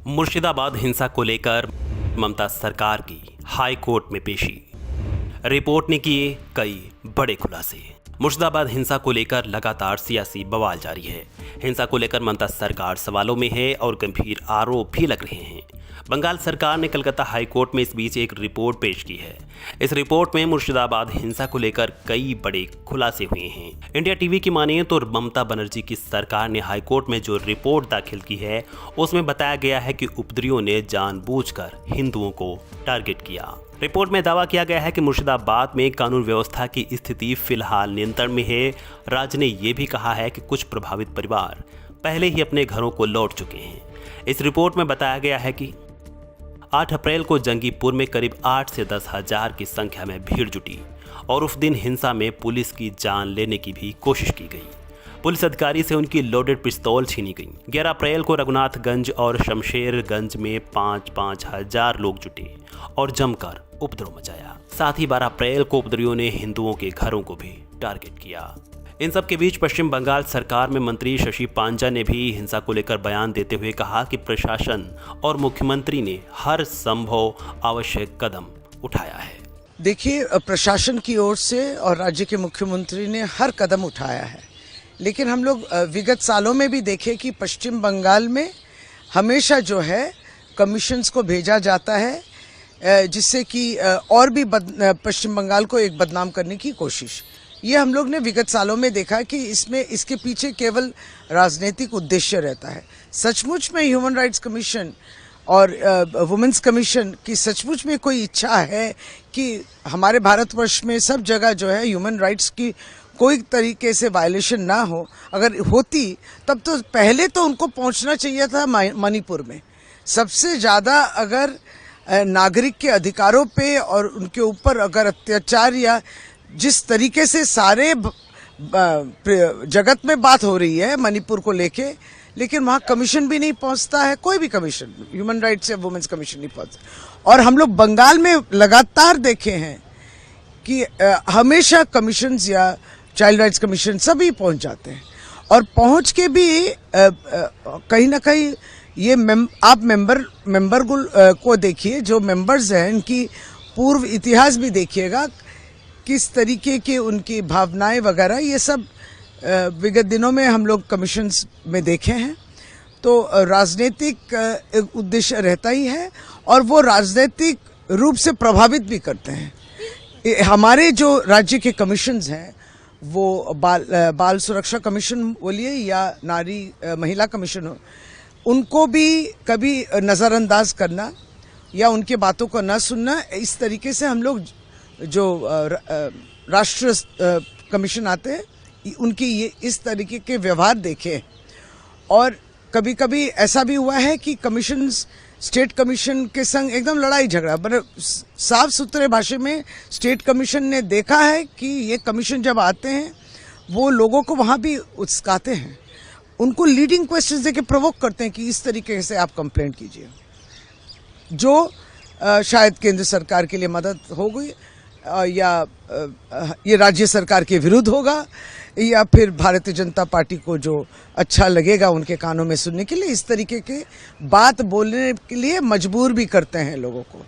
मुर्शिदाबाद हिंसा को लेकर ममता सरकार की हाई कोर्ट में पेशी। रिपोर्ट ने किए कई बड़े खुलासे। मुर्शिदाबाद हिंसा को लेकर लगातार सियासी बवाल जारी है। हिंसा को लेकर ममता सरकार सवालों में है और गंभीर आरोप भी लग रहे हैं। बंगाल सरकार ने कलकत्ता हाई कोर्ट में इस बीच एक रिपोर्ट पेश की है। इस रिपोर्ट में मुर्शिदाबाद हिंसा को लेकर कई बड़े खुलासे हुए हैं। इंडिया टीवी की मानिए तो ममता बनर्जी की सरकार ने हाई कोर्ट में जो रिपोर्ट दाखिल की है उसमें बताया गया है कि उपद्रवियों ने जानबूझकर हिंदुओं को टारगेट किया। रिपोर्ट में दावा किया गया है कि मुर्शिदाबाद में कानून व्यवस्था की स्थिति फिलहाल नियंत्रण में है। राज्य ने यह भी कहा है कि कुछ प्रभावित परिवार पहले ही अपने घरों को लौट चुके हैं। इस रिपोर्ट में बताया गया है कि 8 अप्रैल को जंगीपुर में करीब 8 से 10 हजार की संख्या में भीड़ जुटी और उस दिन हिंसा में पुलिस की जान लेने की भी कोशिश की गई। पुलिस अधिकारी से उनकी लोडेड पिस्तौल छीनी गई। 11 अप्रैल को रघुनाथगंज और शमशेरगंज में 5-5 हजार लोग जुटे और जमकर उपद्रव मचाया। साथ ही 12 अप्रैल को उपद्रवियों ने हिंदुओं के घरों को भी टारगेट किया। इन सब के बीच पश्चिम बंगाल सरकार में मंत्री शशि पांजा ने भी हिंसा को लेकर बयान देते हुए कहा कि प्रशासन और मुख्यमंत्री ने हर संभव आवश्यक कदम उठाया है। देखिए, प्रशासन की ओर से और राज्य के मुख्यमंत्री ने हर कदम उठाया है, लेकिन हम लोग विगत सालों में भी देखे कि पश्चिम बंगाल में हमेशा जो है कमीशंस को भेजा जाता है जिससे कि और भी पश्चिम बंगाल को एक बदनाम करने की कोशिश। ये हम लोग ने विगत सालों में देखा कि इसके पीछे केवल राजनीतिक उद्देश्य रहता है। सचमुच में ह्यूमन राइट्स कमीशन और वुमेन्स कमीशन की सचमुच में कोई इच्छा है कि हमारे भारतवर्ष में सब जगह जो है ह्यूमन राइट्स की कोई तरीके से वायलेशन ना हो, अगर होती तब तो पहले तो उनको पहुंचना चाहिए था मणिपुर में। सबसे ज़्यादा अगर नागरिक के अधिकारों पे और उनके ऊपर अगर अत्याचार या जिस तरीके से सारे जगत में बात हो रही है मणिपुर को लेके, लेकिन वहाँ कमीशन भी नहीं पहुँचता है। कोई भी कमीशन, ह्यूमन राइट्स या वुमेन्स कमीशन नहीं पहुँचता। और हम लोग बंगाल में लगातार देखे हैं कि हमेशा कमीशंस या चाइल्ड राइट्स कमीशन सभी पहुँच जाते हैं और पहुँच के भी कहीं ना कहीं ये आप मेंबर को देखिए, जो मेंबर्स हैं इनकी पूर्व इतिहास भी देखिएगा, किस तरीके के उनकी भावनाएं वगैरह, ये सब विगत दिनों में हम लोग कमीशंस में देखे हैं। तो राजनीतिक उद्देश्य रहता ही है और वो राजनीतिक रूप से प्रभावित भी करते हैं। हमारे जो राज्य के कमीशंस हैं वो बाल सुरक्षा कमीशन बोलिए या नारी महिला कमीशन हो, उनको भी कभी नज़रअंदाज करना या उनके बातों को न सुनना, इस तरीके से हम लोग जो राष्ट्रीय कमीशन आते हैं उनकी ये इस तरीके के व्यवहार देखे। और कभी कभी ऐसा भी हुआ है कि कमीशन स्टेट कमीशन के संग एकदम लड़ाई झगड़ा, मतलब साफ सुथरे भाषा में स्टेट कमीशन ने देखा है कि ये कमीशन जब आते हैं वो लोगों को वहाँ भी उकसाते हैं, उनको लीडिंग क्वेश्चंस देके प्रोवोक करते हैं कि इस तरीके से आप कंप्लेंट कीजिए, जो शायद केंद्र सरकार के लिए मदद होगी या ये राज्य सरकार के विरुद्ध होगा या फिर भारतीय जनता पार्टी को जो अच्छा लगेगा उनके कानों में सुनने के लिए, इस तरीके के बात बोलने के लिए मजबूर भी करते हैं लोगों को।